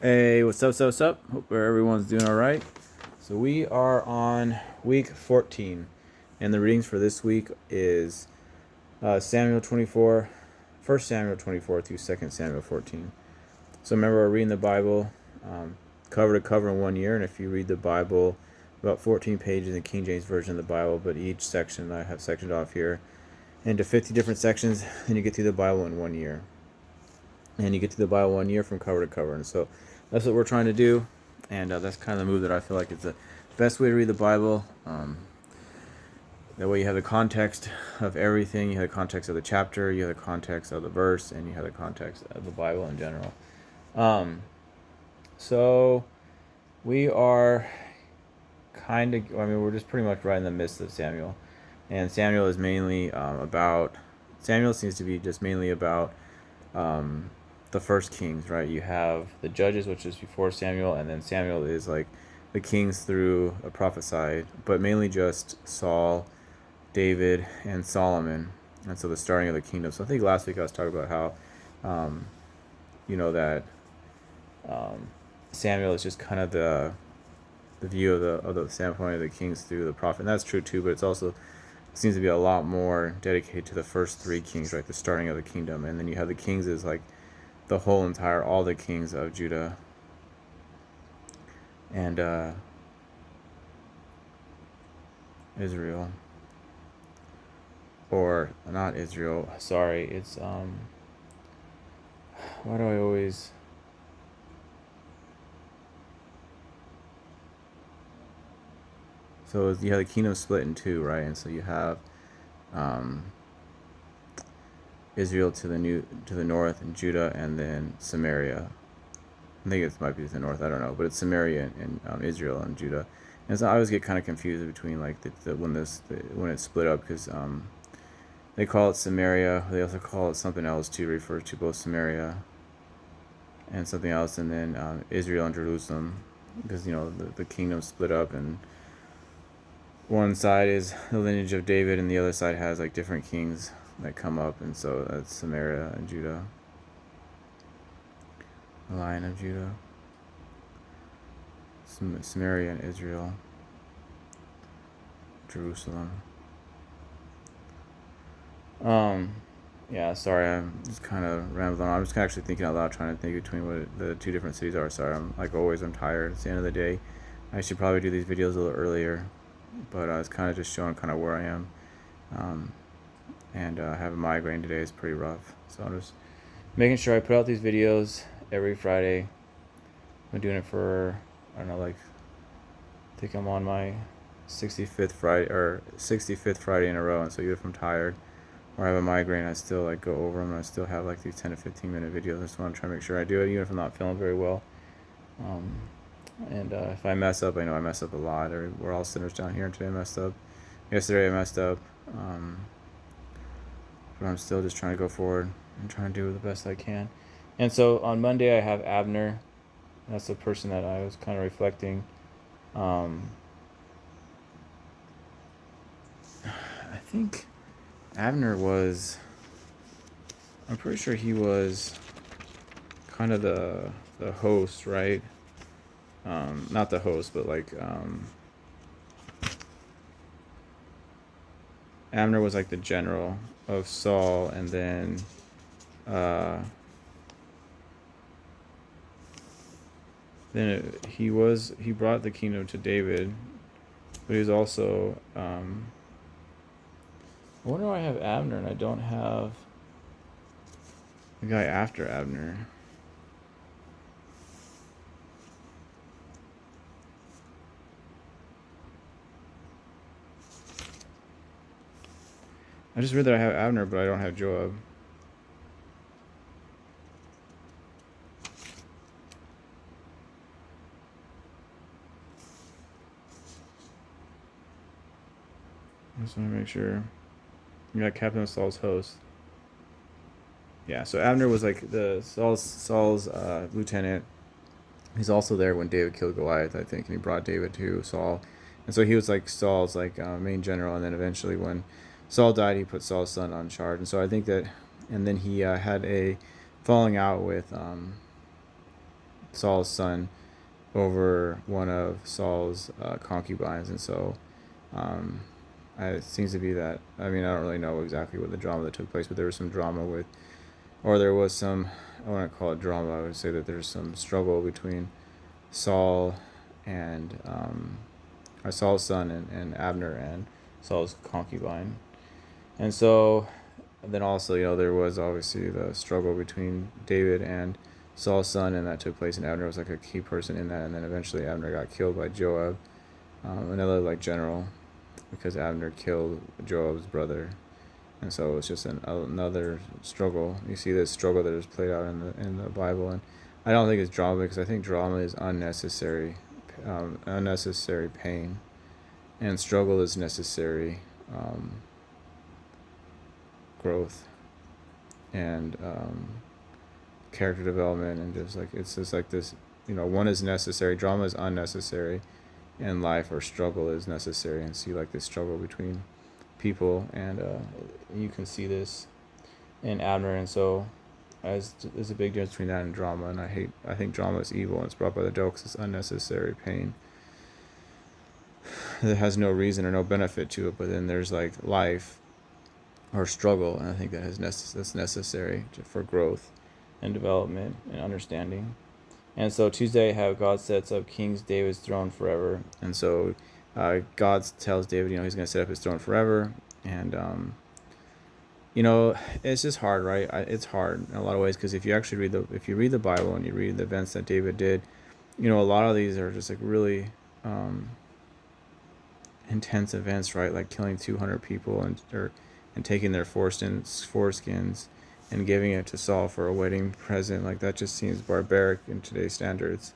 Hey, what's up? Hope everyone's doing all right. So we are on week 14, and the readings for this week is Samuel 24, 1 Samuel 24 through 2 Samuel 14. So remember, we're reading the Bible cover to cover in 1 year, and if you read the Bible, about 14 pages in the King James Version of the Bible, but each section I have sectioned off here into 50 different sections, and you get through the Bible in 1 year. And you get to the Bible 1 year from cover to cover. And so that's what we're trying to do. And that's kind of the move that I feel like is the best way to read the Bible. That way you have the context of everything. You have the context of the chapter, you have the context of the verse, and you have the context of the Bible in general. So we are we're just pretty much right in the midst of Samuel. And Samuel is mainly Samuel seems to be just mainly about the first kings, right? You have the judges, which is before Samuel, and then Samuel is like the kings through a prophesied, but mainly just Saul, David, and Solomon. And so the starting of the kingdom. So I think last week I was talking about how, that Samuel is just kind of the view of the standpoint of the kings through the prophet. And that's true too, but it's also seems to be a lot more dedicated to the first three kings, right? The starting of the kingdom. And then you have the kings is like the whole entire, all the kings of Judah. And Israel. Or not Israel, sorry, it's why do I always so you have the kingdom split in two, right? And so you have Israel to the north, and Judah, and then Samaria. I think it might be to the north. I don't know, but it's Samaria and Israel and Judah. And so I always get kind of confused between like when it's split up, because they call it Samaria. They also call it something else too, refers to both Samaria and something else, and then Israel and Jerusalem, because the kingdom split up, and one side is the lineage of David, and the other side has like different kings that come up, and so that's Samaria and Judah, the Lion of Judah, Samaria and Israel, Jerusalem. Yeah, sorry, I'm just kind of rambling on. I'm just actually thinking out loud, trying to think between what the two different cities are. Sorry, I'm like always, I'm tired. It's the end of the day. I should probably do these videos a little earlier, but it's kind of just showing kind of where I am. And having a migraine today is pretty rough. So I'm just making sure I put out these videos every Friday. I've been doing it for, I don't know, like, I think I'm on my 65th Friday in a row. And so even if I'm tired or I have a migraine, I still like go over them, and I still have like these 10 to 15 minute videos. I just want to try to make sure I do it, even if I'm not feeling very well. And if I mess up, I know I mess up a lot. We're all sinners down here, and today I messed up. Yesterday I messed up. But I'm still just trying to go forward and trying to do the best I can. And so on Monday I have Abner. That's the person that I was kind of reflecting. I think Abner was, I'm pretty sure he was kind of the host, right? Not the host, but like Abner was like the general of Saul, and then he brought the kingdom to David, but he was also I wonder why I have Abner and I don't have the guy after Abner. I just read that I have Abner, but I don't have Joab. I just want to make sure. You got captain of Saul's host. Yeah, so Abner was like the Saul's lieutenant. He's also there when David killed Goliath, I think, and he brought David to Saul. And so he was like Saul's like main general, and then eventually when Saul died, he put Saul's son on charge. And so I think that, and then he had a falling out with Saul's son over one of Saul's concubines, and so it seems to be that. I mean, I don't really know exactly what the drama that took place, but there was some drama with, or there was some. I wouldn't call it drama. I would say that there's some struggle between Saul and or Saul's son and Abner and Saul's concubine, and so then also there was obviously the struggle between David and Saul's son, and that took place, and Abner was like a key person in that, and then eventually Abner got killed by Joab, another like general, because Abner killed Joab's brother, and so it's just another struggle. You see this struggle that is played out in the Bible, and I don't think it's drama, because I think drama is unnecessary, unnecessary pain, and struggle is necessary growth and character development, and just like it's just like this. One is necessary, drama is unnecessary in life, or struggle is necessary, and see like this struggle between people, and you can see this in Abner, and so there's a big difference between that and drama, and I think drama is evil, and it's brought by the devil because it's unnecessary pain that has no reason or no benefit to it. But then there's like life or struggle, and I think that's necessary for growth and development and understanding. And so Tuesday, how God sets up King David's throne forever, and so God tells David, he's going to set up his throne forever, and it's just hard, right? It's hard in a lot of ways, because if you actually read the Bible and you read the events that David did, a lot of these are just like really intense events, right? Like killing 200 people and taking their foreskins and giving it to Saul for a wedding present. Like, that just seems barbaric in today's standards.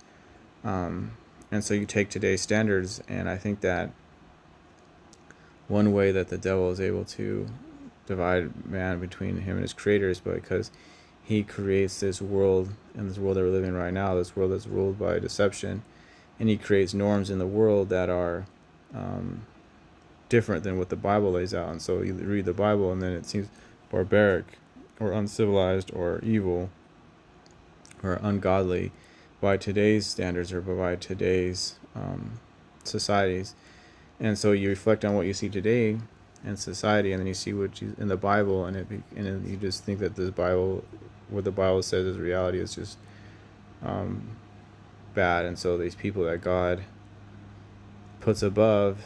And so you take today's standards, and I think that one way that the devil is able to divide man between him and his creator is because he creates this world, and this world that we're living in right now, this world that's ruled by deception, and he creates norms in the world that are different than what the Bible lays out. And so you read the Bible, and then it seems barbaric or uncivilized or evil or ungodly by today's standards or by today's societies. And so you reflect on what you see today in society, and then you see what you in the Bible, and then you just think that what the Bible says is reality, is just bad. And so these people that God puts above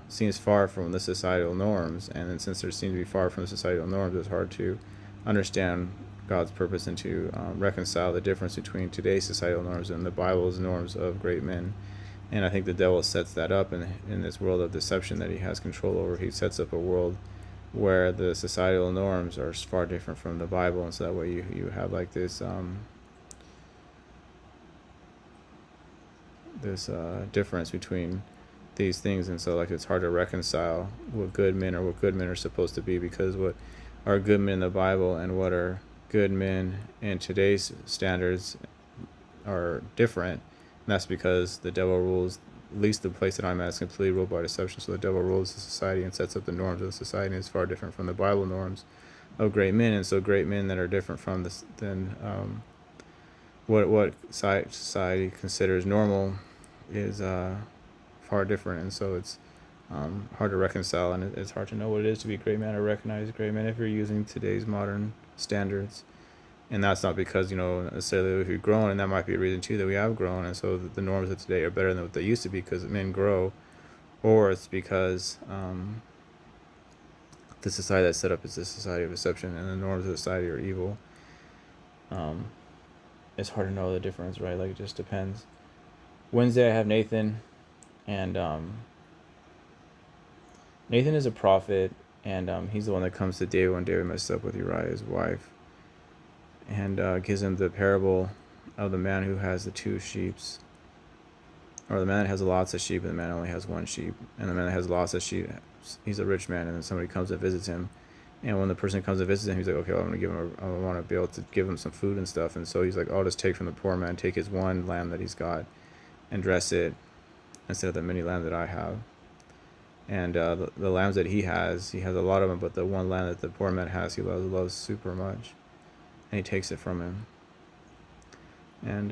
seems far from the societal norms, and then since there seems to be far from the societal norms, it's hard to understand God's purpose and to reconcile the difference between today's societal norms and the Bible's norms of great men. And I think the devil sets that up in this world of deception that he has control over. He sets up a world where the societal norms are far different from the Bible, and so that way you have like this difference between these things. And so like it's hard to reconcile what good men are supposed to be, because what are good men in the Bible and what are good men in today's standards are different. And that's because the devil rules, at least the place that I'm at, is completely ruled by deception. So the devil rules the society and sets up the norms of the society, and is far different from the Bible norms of great men. And so great men that are different from this than what society considers normal is far different. And so it's hard to reconcile, and it's hard to know what it is to be a great man or recognize a great man if you're using today's modern standards. And that's not because, necessarily if you've grown, and that might be a reason too that we have grown, and so the norms of today are better than what they used to be because men grow, or it's because the society that's set up is a society of deception, and the norms of society are evil. It's hard to know the difference, right? Like, it just depends. Wednesday I have Nathan, and Nathan is a prophet, and he's the one that comes to David when David messed up with Uriah's wife, and gives him the parable of the man who has the 2 sheep, or the man that has lots of sheep, and the man only has 1 sheep. And the man that has lots of sheep, he's a rich man, and then somebody comes and visits him, and when the person comes and visits him, he's like, okay, well, I want to be able to give him some food and stuff. And so he's like, I'll just take from the poor man, take his 1 lamb that he's got, and dress it instead of the many lambs that I have. And the lambs that he has a lot of them, but the 1 lamb that the poor man has, he loves super much, and he takes it from him. And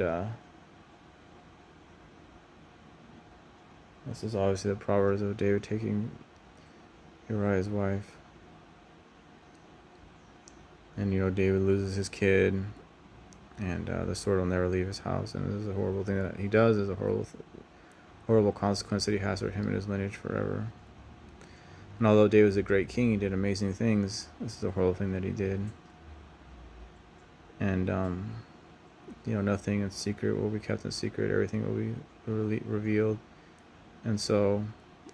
This is obviously the Proverbs of David taking Uriah's wife. And, David loses his kid, and the sword will never leave his house. And this is a horrible thing that he does. Is a horrible consequence that he has for him and his lineage forever. And although David was a great king, he did amazing things. This is a horrible thing that he did. And, nothing in secret will be kept in secret. Everything will be revealed. And so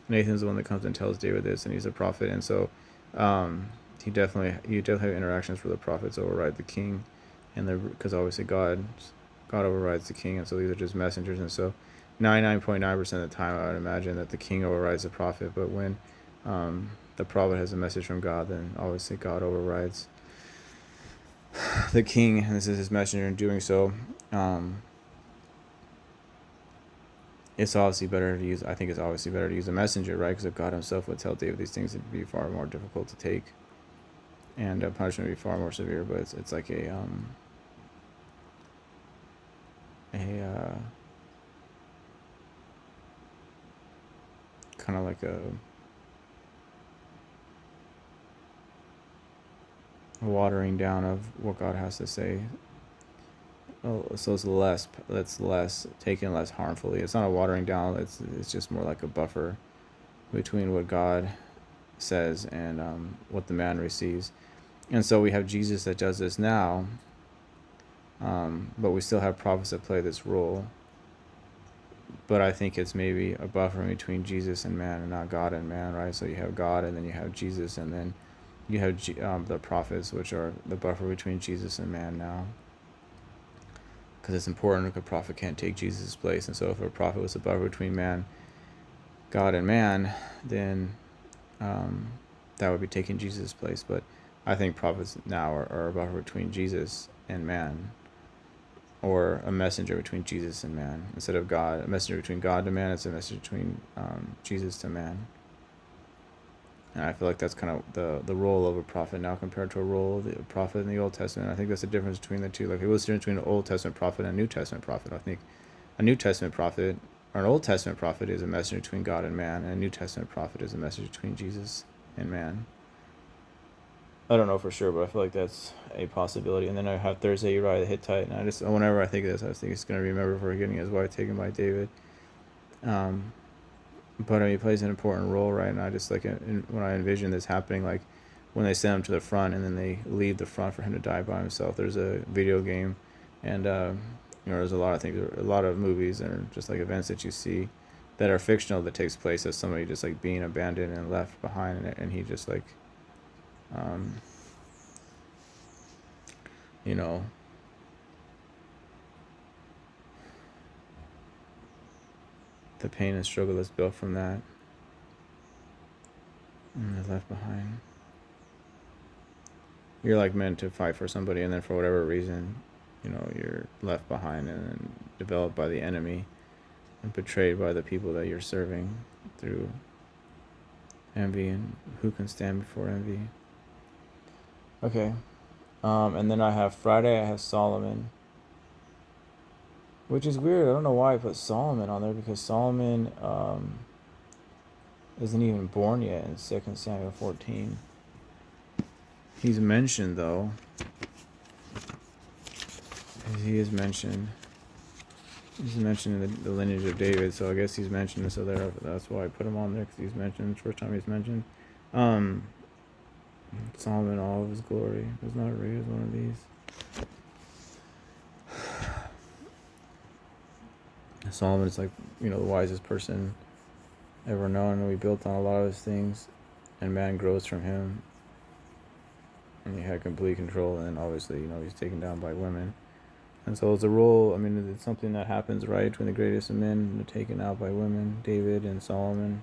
Nathan's the one that comes and tells David this, and he's a prophet. And so you definitely have interactions where the prophets override the king, and because obviously God overrides the king, and so these are just messengers. And so 99.9% of the time I would imagine that the king overrides the prophet, but when the prophet has a message from God, then obviously God overrides the king, and this is his messenger. In doing so, it's obviously better to use. I think it's obviously better to use a messenger, right? Because if God Himself would tell David these things, it'd be far more difficult to take, and punishment would be far more severe. But it's like a kind of like a watering down of what God has to say. So it's less taken less harmfully. It's not a watering down. It's just more like a buffer between what God says and what the man receives. And so we have Jesus that does this now, but we still have prophets that play this role. But I think it's maybe a buffer between Jesus and man, and not God and man, right? So you have God, and then you have Jesus, and then you have the prophets, which are the buffer between Jesus and man now. Because it's important, because a prophet can't take Jesus' place. And so if a prophet was a buffer between God and man, then that would be taking Jesus' place. But I think prophets now are a buffer between Jesus and man, or a messenger between Jesus and man. Instead of God, a messenger between God to man, it's a message between Jesus to man. And I feel like that's kind of the role of a prophet now compared to a role of a prophet in the Old Testament. I think that's the difference between the two. Like, it was the difference between an Old Testament prophet and a New Testament prophet. I think a New Testament prophet, or an Old Testament prophet, is a message between God and man, and a New Testament prophet is a message between Jesus and man. I don't know for sure, but I feel like that's a possibility. And then I have Thursday Uriah the Hittite, and whenever I think of this, I think it's going to remember for getting his wife taken by David. But he plays an important role, right? And I just when I envision this happening, like when they send him to the front and then they leave the front for him to die by himself. There's a video game, and there's a lot of things, a lot of movies and just like events that you see that are fictional that takes place as somebody just like being abandoned and left behind, and he just like, the pain and struggle that's built from that, and they're left behind. You're like meant to fight for somebody, and then for whatever reason, you're left behind and then developed by the enemy and betrayed by the people that you're serving through envy. And who can stand before envy? Okay. And then I have Friday, I have Solomon, which is weird. I don't know why I put Solomon on there, because Solomon isn't even born yet in 2 Samuel 14. He's mentioned, though. He is mentioned. He's mentioned in the lineage of David, so I guess he's mentioned. So that's why I put him on there, because he's mentioned. First time he's mentioned. Solomon, all of his glory. Does not read as one of these. Solomon is like, the wisest person ever known, and we built on a lot of his things, and man grows from him, and he had complete control. And then obviously, he's taken down by women, and so it's a role. It's something that happens, right, between the greatest of men, and taken out by women, David and Solomon.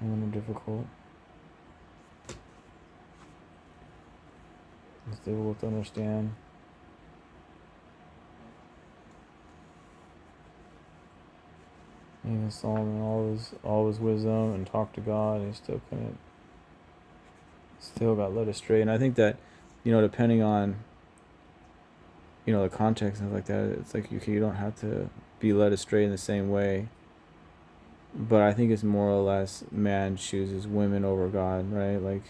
Women are difficult. It's difficult to understand. Even Solomon, all his wisdom and talk to God, he still got led astray. And I think that, depending on the context and stuff like that, it's like you don't have to be led astray in the same way. But I think it's more or less man chooses women over God, right? Like,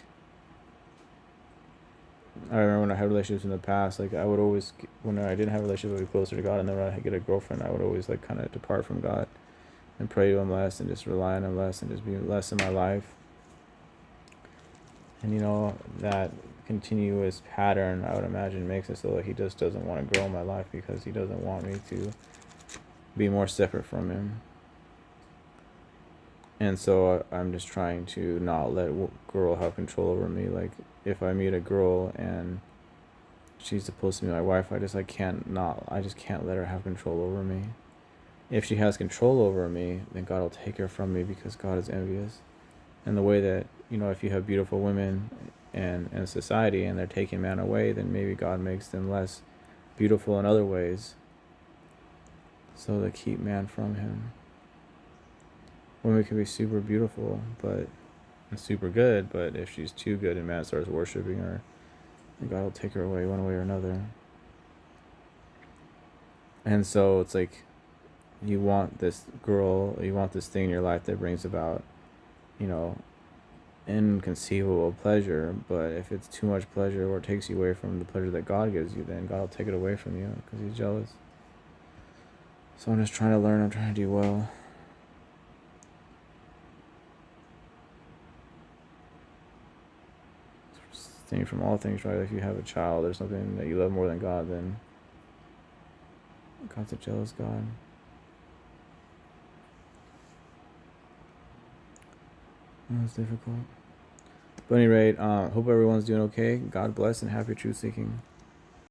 I remember when I had relationships in the past, like I would always, when I didn't have a relationship, I would be closer to God, and then when I get a girlfriend, I would always like kind of depart from God and pray to Him less, and just rely on Him less, and just be less in my life. And that continuous pattern, I would imagine, makes it so that He just doesn't want to grow in my life because He doesn't want me to be more separate from Him. And so I'm just trying to not let girl have control over me. Like, if I meet a girl and she's supposed to be my wife, I just can't let her have control over me. If she has control over me, then God will take her from me because God is envious. And the way that, if you have beautiful women in society and they're taking man away, then maybe God makes them less beautiful in other ways so they keep man from Him. Women can be super beautiful and super good, but if she's too good and man starts worshiping her, God will take her away one way or another. And so it's like, you want this girl, you want this thing in your life that brings about, inconceivable pleasure, but if it's too much pleasure or it takes you away from the pleasure that God gives you, then God will take it away from you because He's jealous. So I'm just trying to learn, I'm trying to do well. Thing from all things, right? If you have a child or something that you love more than God, then God's a jealous God. It's difficult. But at any rate, hope everyone's doing okay. God bless and happy truth seeking.